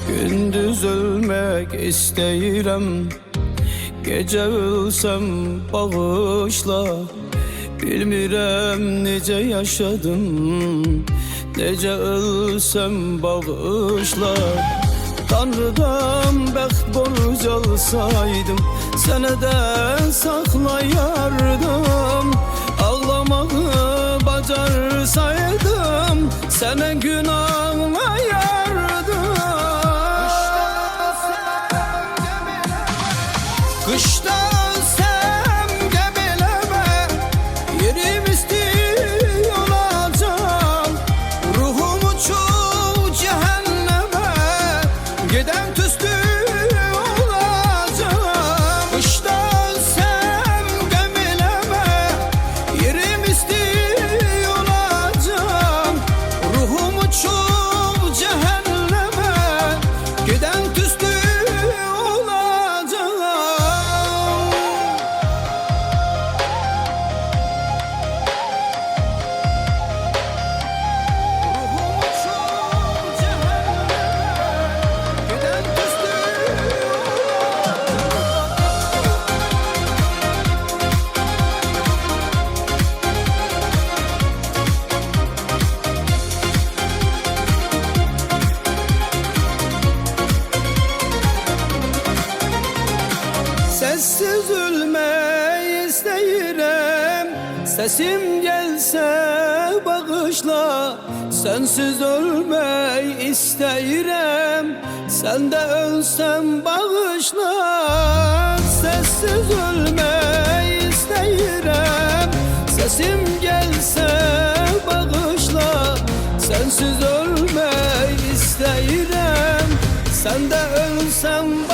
Gündüz ölmek isteyirəm, gece ölsem bağışla. Bilmirəm necə yaşadım, necə ölsem bağışla. Tanrıdan bəxt borc alsaydım, sənə də saxlayardım. Ağlamağı bacarsaydım, sənə gün ağlayardım. Kışta ölsem gemeleme, yerim istiyor olacağım. Ruhum uçup cehenneme, giden tüstü olacağım. Kışta ölsem gemeleme, yerim istiyor olacağım. Ruhum uçup cehenneme, giden tüstü Sessiz ölmeyi isteyirəm, sesim gelse bağışla. Sensiz ölmeyi isteyirəm, sen de ölsem bağışla. Sessiz ölmeyi isteyirəm, sesim gelse bağışla. Sensiz ölmeyi isteyirəm, sen de ölsem bağışla.